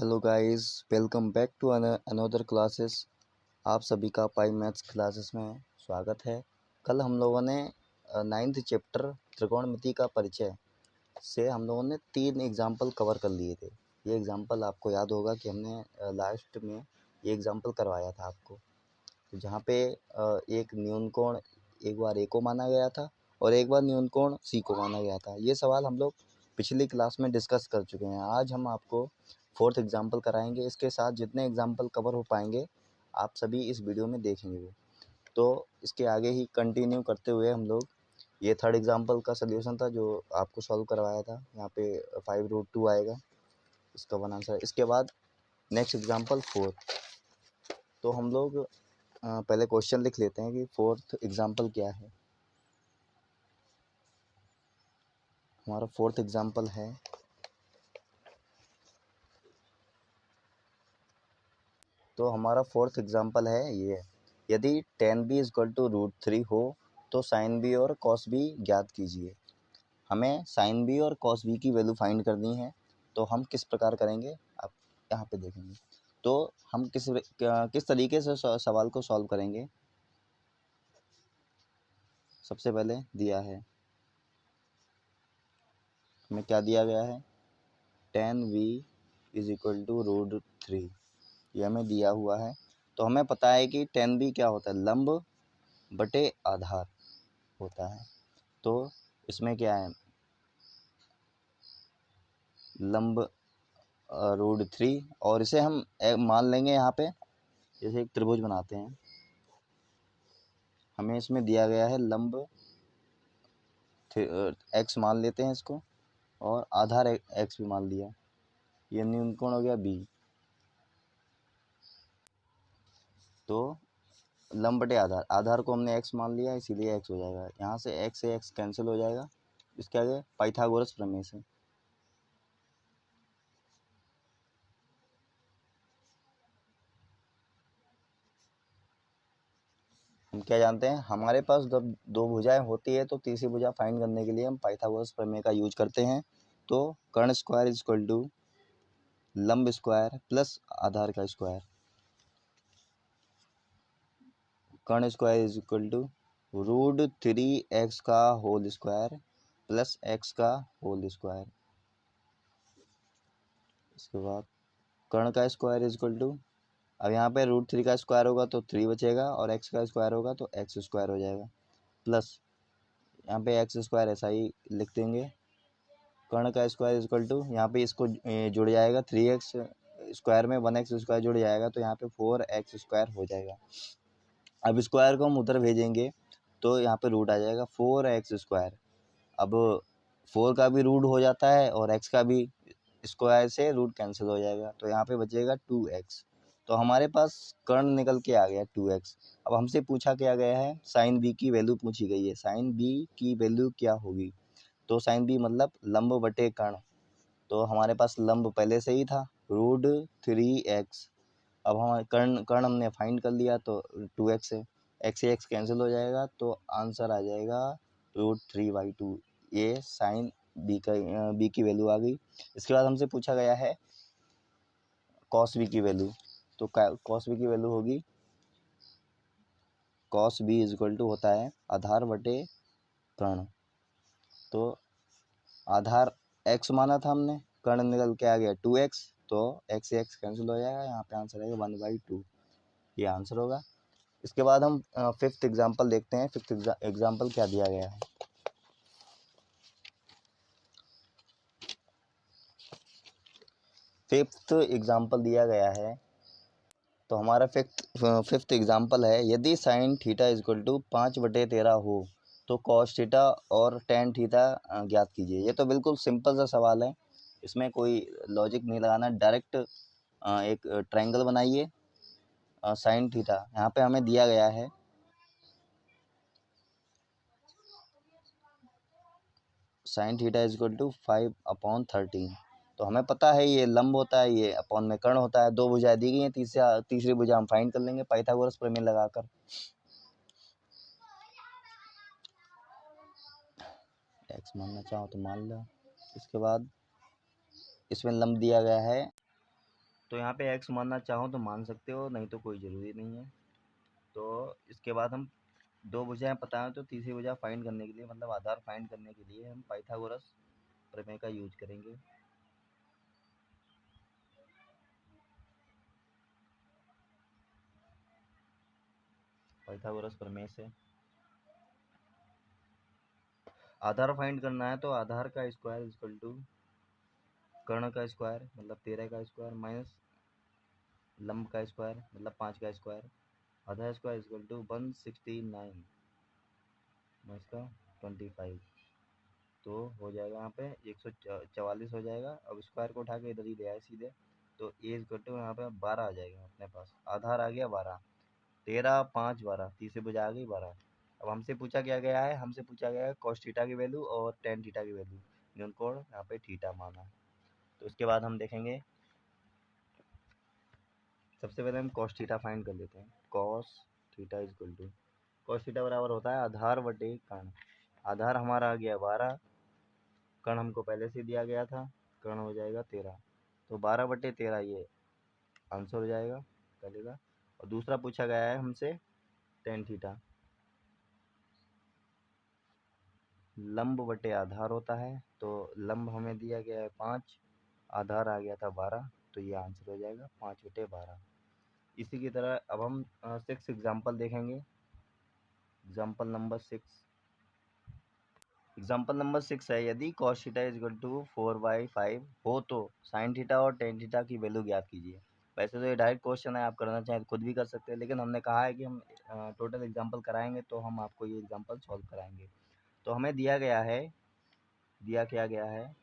Hello guys, welcome back to another classes. आप सभी का पाई मैथ्स क्लासेस में स्वागत है। कल हम लोगों ने 9th चैप्टर त्रिकोणमिति का परिचय से हम लोगों ने 3 एग्जाम्पल कवर कर लिए थे। ये एग्जाम्पल आपको याद होगा कि हमने लास्ट में ये एग्जाम्पल करवाया था आपको, तो जहाँ पे एक न्यून कोण एक बार ए को माना गया था और एक बार न्यून कोण सी को माना गया था। ये सवाल हम लोग पिछली क्लास में डिस्कस कर चुके हैं। आज हम आपको 4th एग्जाम्पल कराएंगे। इसके साथ जितने एग्जाम्पल कवर हो पाएंगे आप सभी इस वीडियो में देखेंगे वो। तो इसके आगे ही कंटिन्यू करते हुए हम लोग ये 3rd एग्जाम्पल का सल्यूशन था जो आपको सॉल्व करवाया था। यहाँ पे 5√2 आएगा इसका 1 आंसर। इसके बाद नेक्स्ट एग्जाम्पल 4th। तो हम लोग पहले क्वेश्चन लिख लेते हैं कि 4th एग्जाम्पल क्या है। हमारा 4th एग्जाम्पल है, तो हमारा 4th एग्जाम्पल है ये, यदि tan b = √3 हो तो sin b और cos b ज्ञात कीजिए। हमें sin b और cos b की वैल्यू फाइंड करनी है। तो हम किस प्रकार करेंगे आप यहाँ पे देखेंगे। तो हम किस तरीके से सवाल को सॉल्व करेंगे। सबसे पहले दिया है, हमें क्या दिया गया है, tan v = √3, ये हमें दिया हुआ है। तो हमें पता है कि tan b क्या होता है, लंब बटे आधार होता है। तो इसमें क्या है, लंब √3, और इसे हम मान लेंगे यहाँ पे जैसे एक त्रिभुज बनाते हैं। हमें इसमें दिया गया है लंब x मान लेते हैं इसको, और आधार x भी मान लिया। ये न्यून कोण हो गया b। तो लंब बटे आधार, आधार को हमने x मान लिया इसीलिए x हो जाएगा। यहाँ से x कैंसिल हो जाएगा। इसके आगे पाइथागोरस प्रमेय से हम क्या जानते हैं, हमारे पास जब 2 भुजाएं होती है तो तीसरी भुजा फाइंड करने के लिए हम पाइथागोरस प्रमेय का यूज करते हैं। तो कर्ण स्क्वायर इक्वल टू लंब स्क्वायर प्लस आधार का स्क्वायर। कर्ण स्क्वायर इक्वल टू √3x का होल स्क्वायर प्लस x का होल स्क्वायर। इसके बाद कर्ण का स्क्वायर इक्वल टू, अब यहाँ पे √3 का स्क्वायर होगा तो 3 बचेगा और x का स्क्वायर होगा तो x स्क्वायर हो जाएगा, प्लस यहाँ पे x स्क्वायर ऐसा ही लिख देंगे। कर्ण का स्क्वायर इक्वल टू, यहाँ पे इसको जुड़ जाएगा 3x स्क्वायर में 1x स्क्वायर जुड़ जाएगा तो यहाँ पे 4x स्क्वायर हो जाएगा। अब स्क्वायर को हम उधर भेजेंगे तो यहाँ पे रूट आ जाएगा 4x स्क्वायर। अब 4 का भी रूट हो जाता है और x का भी, स्क्वायर से रूट कैंसिल हो जाएगा तो यहाँ पे बचेगा 2x। तो हमारे पास कर्ण निकल के आ गया 2x। अब हमसे पूछा क्या गया है, साइन b की वैल्यू पूछी गई है। साइन b की वैल्यू क्या होगी, तो साइन b मतलब लंब बटे कर्ण। तो हमारे पास लंब पहले से ही था √3x। अब हम कर्ण हमने फाइंड कर लिया तो 2x है, x से x कैंसिल हो जाएगा तो आंसर आ जाएगा √3/2। ये साइन b की वैल्यू आ गई। इसके बाद हमसे पूछा गया है cos b की वैल्यू। तो cos b की वैल्यू होगी, cos b इक्वल टू होता है आधार बटे कर्ण। तो आधार x माना था हमने, कर्ण निकल के आ गया 2x, तो x से x कैंसिल हो जाएगा, यहाँ पे आंसर आएगा 1/2। ये आंसर होगा। इसके बाद हम 5th एग्जाम्पल देखते हैं। 5th एग्जाम्पल क्या दिया गया है। 5th एग्जाम्पल दिया गया है, तो हमारा 5th एग्जाम्पल है, यदि साइन थीटा इक्वल टू 5/13 हो तो कॉस थीटा और टेन थीटा ज्ञात कीजिए। ये तो बिल्कुल सिंपल सा सवाल है, इसमें कोई लॉजिक नहीं लगाना। डायरेक्ट एक ट्रायंगल बनाइए। साइन थीटा यहाँ पे हमें दिया गया है, साइन थीटा इक्वल टू 5/13। तो हमें पता है ये लंब होता है, ये अपॉन में कर्ण होता है। 2 भुजाएं दी गई हैं, तीसरी भुजा हम फाइंड कर लेंगे पाइथागोरस प्रमेय लगाकर। x मानना चाहो तो मान लो। इसके बाद इसमें लंब दिया गया है तो यहाँ पे x मानना चाहो तो मान सकते हो, नहीं तो कोई ज़रूरी नहीं है। तो इसके बाद हम दो भुजाएं पता है तो तीसरी भुजा फाइंड करने के लिए, मतलब आधार फाइंड करने के लिए, हम पाइथागोरस प्रमेय का यूज करेंगे। पाइथागोरस प्रमेय से आधार फाइंड करना है, तो आधार का स्क्वायर इक्वल टू कर्ण का स्क्वायर मतलब 13 का स्क्वायर माइनस लंब का स्क्वायर मतलब 5 का स्क्वायर, आधा स्क्वायर इक्वल टू 169 इसका 25, तो हो जाएगा यहाँ पे 144 हो जाएगा। अब स्क्वायर को उठा के इधर ही ले आए सीधे, तो ए इक्वल टू यहाँ पे 12 आ जाएगा अपने पास। आधार आ गया 12, 13 5 12, तीसरी भुजा आ गई 12। अब हमसे पूछा क्या गया है, हमसे पूछा गया है कॉस थीटा की वैल्यू और टेन थीटा की वैल्यू, न्यून कोण यहाँ पे थीटा माना। तो उसके बाद हम देखेंगे, सबसे पहले हम कॉस थीटा फाइंड कर लेते हैं। Cos theta equal to, cos theta बराबर होता है आधार बटे कर्ण। आधार हमारा आ गया 12, कर्ण हमको पहले से दिया गया था, कर्ण हो जाएगा 13, तो 12/13 ये आंसर हो जाएगा पहले का। और दूसरा पूछा गया है हमसे टेन थीटा, लंब बटे आधार होता है, तो लंब हमें दिया गया है 5, आधार आ गया था 12, तो ये आंसर हो जाएगा 5/12। इसी की तरह अब हम 6 एग्जाम्पल देखेंगे। एग्जाम्पल नंबर 6, एग्जाम्पल नंबर 6 है, यदि cos theta is equal to 4/5 हो तो sin थीटा और tan थीटा की वैल्यू ज्ञात कीजिए। वैसे तो ये डायरेक्ट क्वेश्चन है, आप करना चाहें तो खुद भी कर सकते हैं, लेकिन हमने कहा है कि हम टोटल एग्जाम्पल कराएंगे तो हम आपको ये एग्जाम्पल सॉल्व कराएंगे। तो हमें दिया गया है, दिया क्या गया है,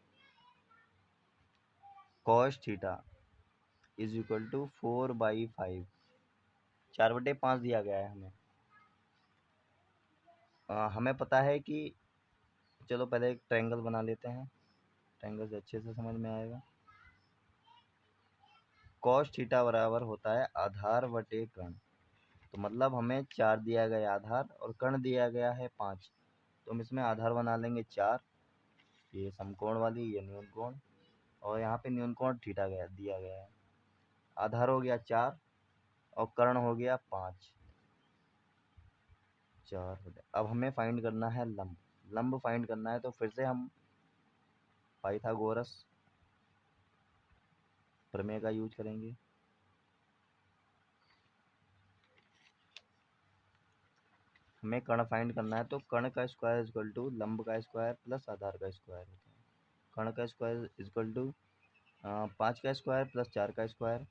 cos theta is equal to 4/5, 4/5 दिया गया है हमें। हमें पता है कि, चलो पहले एक ट्रायंगल बना लेते हैं, ट्रायंगल से अच्छे से समझ में आएगा। cos थीटा बराबर होता है आधार बटे कर्ण, तो मतलब हमें 4 दिया गया आधार और कर्ण दिया गया है 5, तो हम इसमें आधार बना लेंगे 4, ये समकोण वाली, ये न्यून कोण, और यहाँ पे न्यून कोण थीटा गया दिया गया है। आधार हो गया 4 और कर्ण हो गया 5, 4। अब हमें फाइंड करना है लंब, लंब फाइंड करना है, तो फिर से हम पाइथागोरस प्रमेय का यूज करेंगे। हमें कर्ण फाइंड करना है, तो कर्ण का स्क्वायर इक्वल टू लंब का स्क्वायर प्लस आधार का स्क्वायर होता है। कर्ण का स्क्वायर इक्वल टू 5 का स्क्वायर प्लस 4 का स्क्वायर।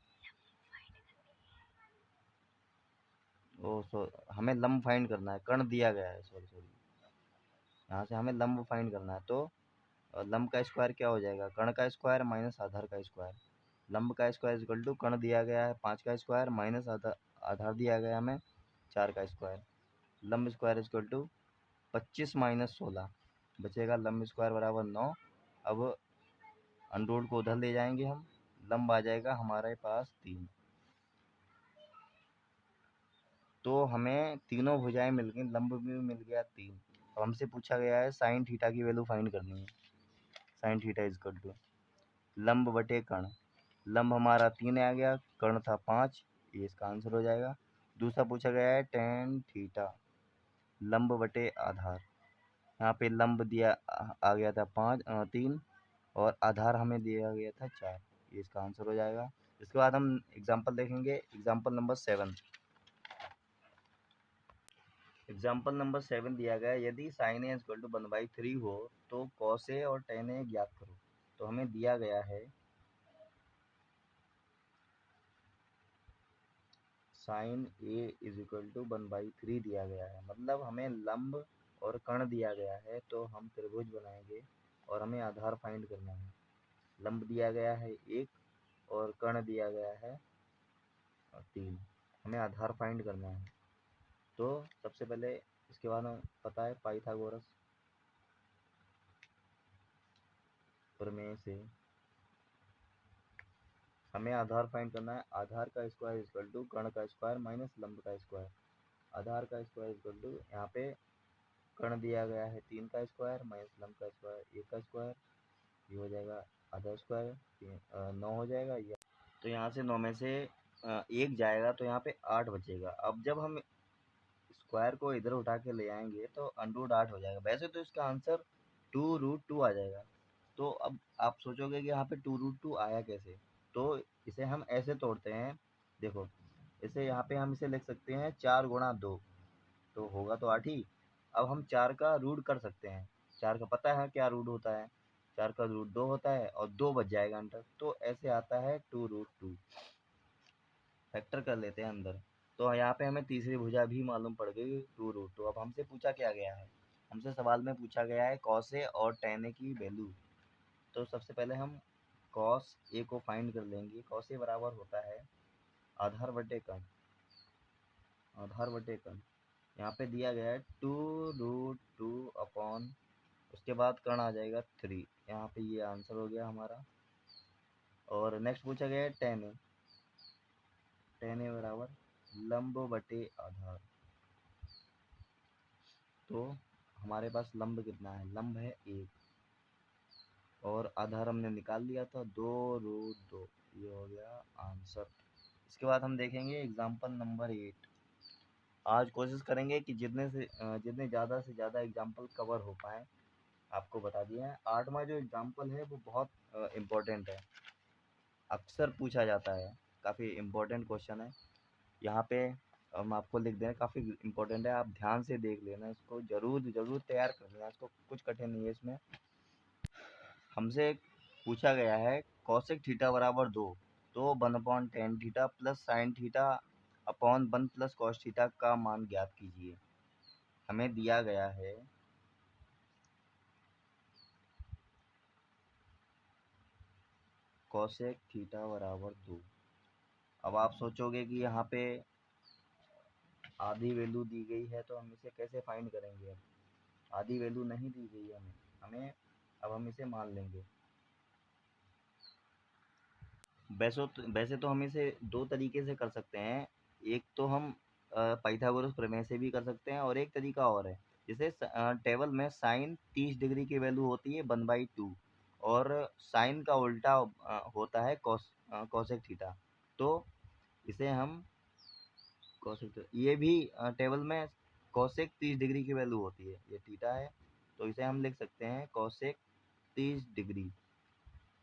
हमें लंब फाइंड करना है, कर्ण दिया गया है, सॉरी सॉरी, यहाँ से हमें लंब फाइंड करना है। तो लंब का स्क्वायर क्या हो जाएगा, कर्ण का स्क्वायर माइनस आधार का स्क्वायर। लंब का स्क्वायर इक्वल टू कर्ण दिया गया है 5 का स्क्वायर माइनस आधार दिया गया हमें 4 का स्क्वायर। लंब स्क्वायर इक्वल टू 25 माइनस 16 बचेगा, लंब स्क्वायर बराबर 9। अब अंडररूट को उधर ले जाएंगे हम, लंब आ जाएगा हमारे पास 3। तो हमें तीनों भुजाएं मिल गई, लंब भी मिल गया 3। अब हमसे पूछा गया है साइन थीटा की वैल्यू फाइंड करनी है। Sine theta is equal to लंब बटे कर्ण, लंब हमारा 3 आ गया, कर्ण था 5, ये इसका आंसर हो जाएगा। दूसरा पूछा गया है टेन थीटा, लंब बटे आधार, यहाँ पे लंब दिया आ गया था 3 और आधार हमें दिया गया था 4, ये इसका आंसर हो जाएगा। इसके बाद हम एग्जाम्पल देखेंगे, एग्जाम्पल नंबर 7। एग्जाम्पल नंबर 7 दिया गया है, यदि साइन ए इक्वल टू 1/3 हो तो कॉस ए और टेन ए ज्ञात करो। तो हमें दिया गया है sine A is equal to 1/3 दिया गया है, मतलब हमें लंब और कर्ण दिया गया है, तो हम त्रिभुज बनाएंगे और हमें आधार फाइंड करना है। लंब दिया गया है 1 और कर्ण दिया गया है 3, हमें आधार फाइंड करना है। तो सबसे पहले इसके बाद हमें पता है पाइथागोरस प्रमेय से हमें आधार फाइंड करना है। आधार का स्क्वायर इक्वल टू कर्ण का स्क्वायर माइनस लंब का स्क्वायर। आधार का स्क्वायर इक्वल टू, यहाँ पे कर्ण दिया गया है 3 का स्क्वायर माइनस लंब का स्क्वायर 1 का स्क्वायर, ये हो जाएगा आधा स्क्वायर 9 हो जाएगा। ये तो यहाँ से 9 में से 1 जाएगा तो यहाँ पे 8 बचेगा। अब जब हम स्क्वायर को इधर उठा के ले आएंगे तो अंडरूट 8 हो जाएगा। वैसे तो इसका आंसर 2√2 आ जाएगा। तो अब आप सोचोगे कि यहाँ पे 2√2 आया कैसे, तो इसे हम ऐसे तोड़ते हैं। देखो, इसे यहाँ पे हम इसे लिख सकते हैं 4 × 2, तो होगा तो 8 ही। अब हम 4 का रूट कर सकते हैं। 4 का पता है क्या रूट होता है, 4 का रूट 2 होता है और 2 बच जाएगा अंदर, तो ऐसे आता है 2√2। फैक्टर कर लेते हैं अंदर। तो यहाँ पे हमें तीसरी भुजा भी मालूम पड़ गई 2√2। अब हमसे पूछा क्या गया है, हमसे सवाल में पूछा गया है कॉस ए और टेन ए की वैल्यू। तो सबसे पहले हम कॉस ए को फाइंड कर लेंगे। कॉस ए बराबर होता है आधार बटे कर्ण। आधार बटे कर्ण यहाँ पे दिया गया है 2√2 अपॉन, उसके बाद कर्ण आ जाएगा 3। यहाँ पे ये आंसर हो गया हमारा। और नेक्स्ट पूछा गया है टेन ए। टेन ए बराबर लंब बटे आधार। तो हमारे पास लंब कितना है, लंब है 1 और आधार हमने निकाल लिया था 2√2। ये हो गया आंसर। इसके बाद हम देखेंगे एग्जाम्पल नंबर 8। आज कोशिश करेंगे कि जितने ज़्यादा से ज़्यादा एग्जाम्पल कवर हो पाए। आपको बता दिया है 8वां जो एग्जाम्पल है वो बहुत इम्पोर्टेंट है, अक्सर पूछा जाता है, काफ़ी इम्पोर्टेंट क्वेश्चन है। यहाँ पे हम आपको लिख दें, काफ़ी इम्पोर्टेंट है, आप ध्यान से देख लेना इसको, ज़रूर ज़रूर तैयार कर लेना इसको, कुछ कठिन नहीं है इसमें। हमसे पूछा गया है कॉसेक थीटा बराबर 2, तो 1/tan theta plus sine theta upon 1 plus cos theta का मान ज्ञात कीजिए। हमें दिया गया है कॉसेक थीटा बराबर 2। अब आप सोचोगे कि यहाँ पे आधी वैल्यू दी गई है तो हम इसे कैसे फाइंड करेंगे। अब आधी वैल्यू नहीं दी गई है हमें, अब हम इसे मान लेंगे। वैसे तो हम इसे दो तरीके से कर सकते हैं। एक तो हम पाइथागोरस प्रमेय से भी कर सकते हैं और एक तरीका और है, जैसे टेबल में साइन 30 डिग्री की वैल्यू होती है 1/2 और साइन का उल्टा होता है कॉसेक थीटा। तो इसे हम कॉसेक, ये भी टेबल में कॉसेक 30 डिग्री की वैल्यू होती है, ये थीटा है, तो इसे हम लिख सकते हैं कॉसेक 30 डिग्री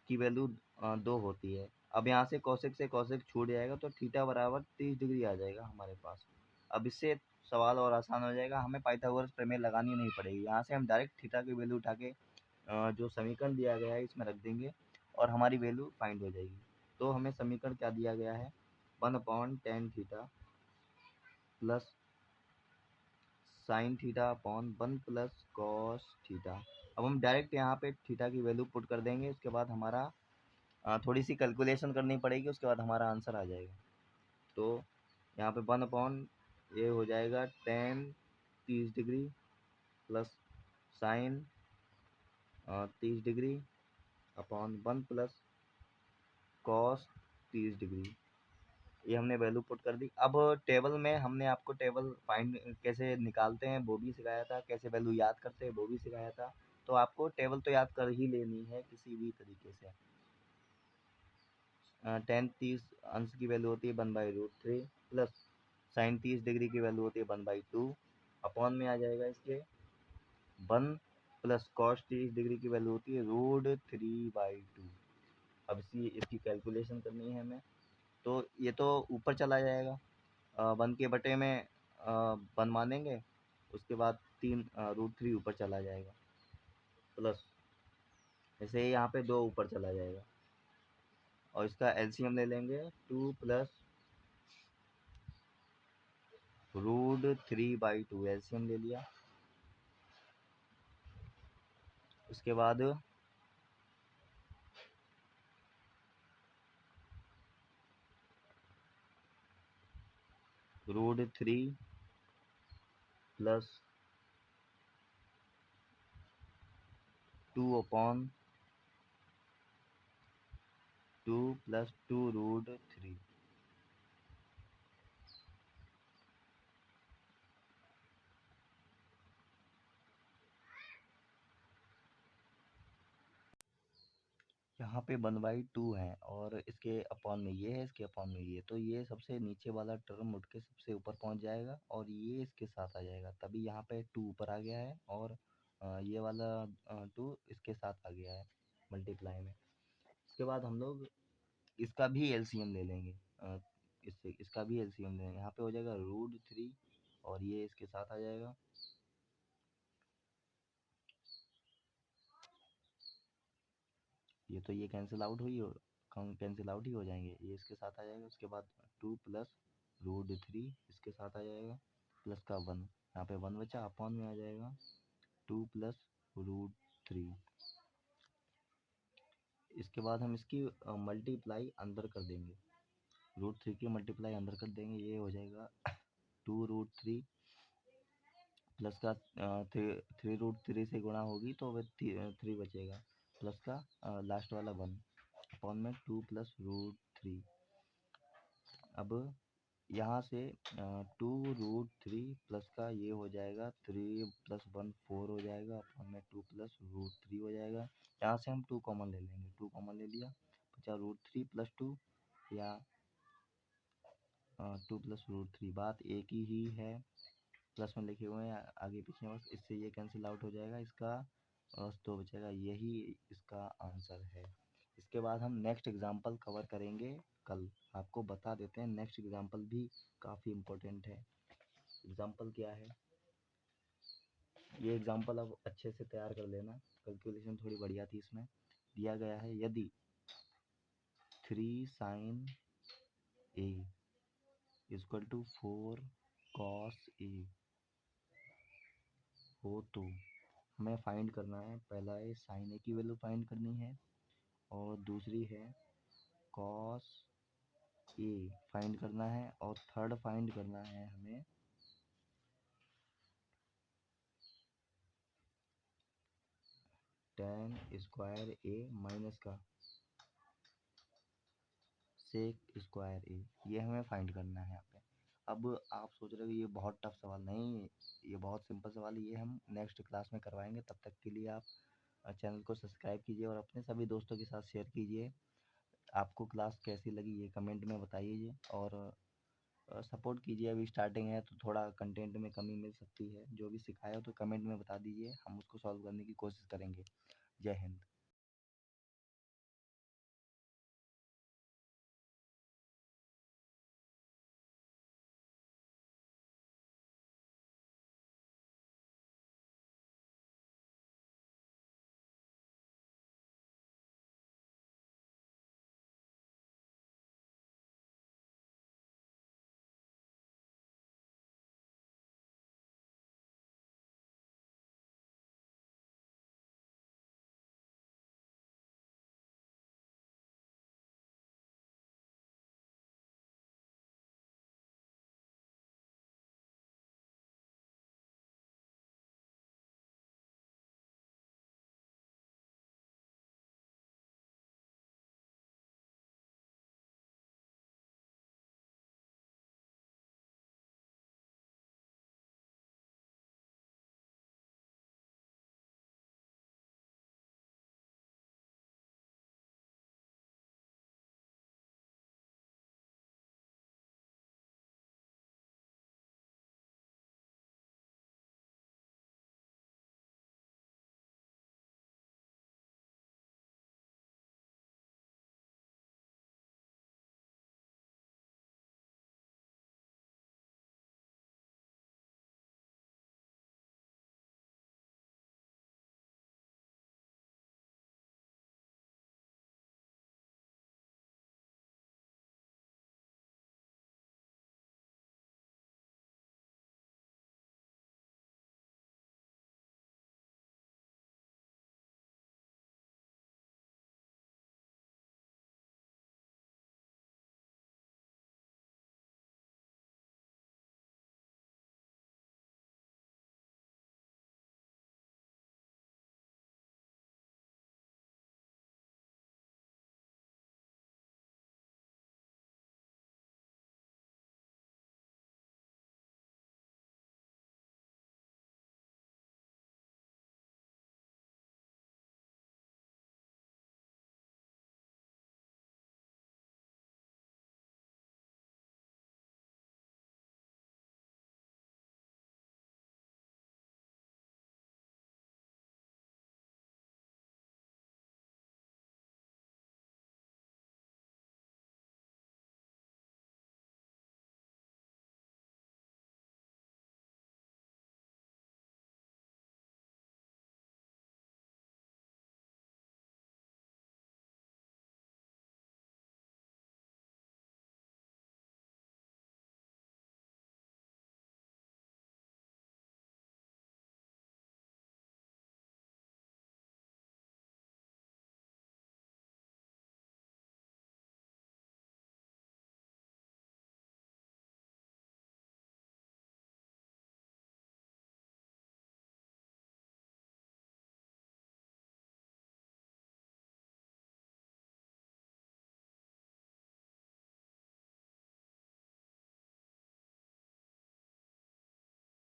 की वैल्यू 2 होती है। अब यहाँ से कॉसेक छूट जाएगा तो थीटा बराबर 30 डिग्री आ जाएगा हमारे पास। अब इससे सवाल और आसान हो जाएगा, हमें पाइथागोरस प्रमेय लगानी नहीं पड़ेगी। यहाँ से हम डायरेक्ट थीटा की वैल्यू उठा के जो समीकरण दिया गया है इसमें रख देंगे और हमारी वैल्यू फाइंड हो जाएगी। तो हमें समीकरण क्या दिया गया है, 1/tan theta plus sine theta upon 1 plus cos theta. अब हम डायरेक्ट यहाँ पे थीटा की वैल्यू पुट कर देंगे, उसके बाद हमारा थोड़ी सी कैलकुलेशन करनी पड़ेगी, उसके बाद हमारा आंसर आ जाएगा। तो यहाँ पे 1 ये हो जाएगा ten 30 degree plus sign 30 degree upon 1 plus cos 30 degree. ये हमने वैल्यू पुट कर दी। अब टेबल में हमने आपको टेबल फाइंड कैसे निकालते हैं वो भी सिखाया था, कैसे वैल्यू याद करते हैं वो भी सिखाया था। तो आपको टेबल तो याद कर ही लेनी है किसी भी तरीके से। टेन 30 अंश की वैल्यू होती है 1/√3 प्लस साइन 30 डिग्री की वैल्यू होती है 1/2 अपॉन में आ जाएगा इसके 1 प्लस कॉस 30 डिग्री की वैल्यू होती है √3/2। अब इसकी कैलकुलेशन करनी है हमें, तो ये तो ऊपर चला जाएगा, 1 के बटे में 1 मानेंगे, उसके बाद 3√3 ऊपर चला जाएगा प्लस ऐसे ही यहाँ पे 2 ऊपर चला जाएगा और इसका एलसीएम ले लेंगे 2 प्लस √3/2 एलसीएम ले लिया। उसके बाद √3 प्लस 2/2 प्लस 2√3। यहाँ पे 1/2 है और इसके अपॉन में ये है, इसके अपॉन में ये, तो ये सबसे नीचे वाला टर्म उठ के सबसे ऊपर पहुँच जाएगा और ये इसके साथ आ जाएगा, तभी यहाँ पे 2 ऊपर आ गया है और ये वाला 2 इसके साथ आ गया है मल्टीप्लाई में। इसके बाद हम लोग इसका भी एलसीएम ले लेंगे, इससे इसका भी एलसीएम ले लेंगे। यहाँ पे हो जाएगा √3 और ये इसके साथ आ जाएगा, ये तो ये कैंसिल आउट कैंसिल आउट ही हो जाएंगे, ये इसके साथ आ जाएगा। उसके बाद 2 प्लस √3 इसके साथ आ जाएगा, प्लस का 1, यहाँ पे 1 बचा, अपॉन में आ जाएगा 2 प्लस √3। इसके बाद हम इसकी मल्टीप्लाई अंदर कर देंगे, √3 की मल्टीप्लाई अंदर कर देंगे, ये हो जाएगा 2√3 प्लस का 3√3 से गुणा होगी तो वह 3 बचेगा, प्लस का लास्ट वाला 1 अपॉन में 2 प्लस √3। अब यहाँ से 2√3 प्लस का ये हो जाएगा 3 प्लस 1 4 हो जाएगा, अपॉन में 2 प्लस √3 हो जाएगा। यहाँ से हम 2 कॉमन ले लेंगे, 2 कॉमन ले लिया, बचा √3 प्लस 2 या 2 प्लस √3, बात एक ही है, प्लस में लिखे हुए हैं आगे पीछे, बस इससे ये कैंसिल आउट हो जाएगा, इसका बस 2 बचेगा, यही इसका आंसर है। इसके बाद हम नेक्स्ट एग्जांपल कवर करेंगे कल, आपको बता देते हैं नेक्स्ट एग्जांपल भी काफ़ी इम्पोर्टेंट है। एग्जांपल क्या है, ये एग्जांपल अब अच्छे से तैयार कर लेना, कैलकुलेशन थोड़ी बढ़िया थी इसमें। दिया गया है यदि 3 sin a equal to 4 cos a हो तो हमें फाइंड करना है, पहला है साइन ए की वैल्यू फाइंड करनी है और दूसरी है कॉस ए फाइंड करना है और थर्ड फाइंड करना है हमें tan स्क्वायर ए माइनस का सेक स्क्वायर ए, ये हमें फाइंड करना है यहाँ पे। अब आप सोच रहे हो ये बहुत टफ सवाल, नहीं ये बहुत सिंपल सवाल है, ये हम नेक्स्ट क्लास में करवाएंगे। तब तक के लिए आप चैनल को सब्सक्राइब कीजिए और अपने सभी दोस्तों के साथ शेयर कीजिए। आपको क्लास कैसी लगी ये कमेंट में बताइए और सपोर्ट कीजिए, अभी स्टार्टिंग है तो थोड़ा कंटेंट में कमी मिल सकती है, जो भी सिखाया हो तो कमेंट में बता दीजिए, हम उसको सॉल्व करने की कोशिश करेंगे। जय हिंद।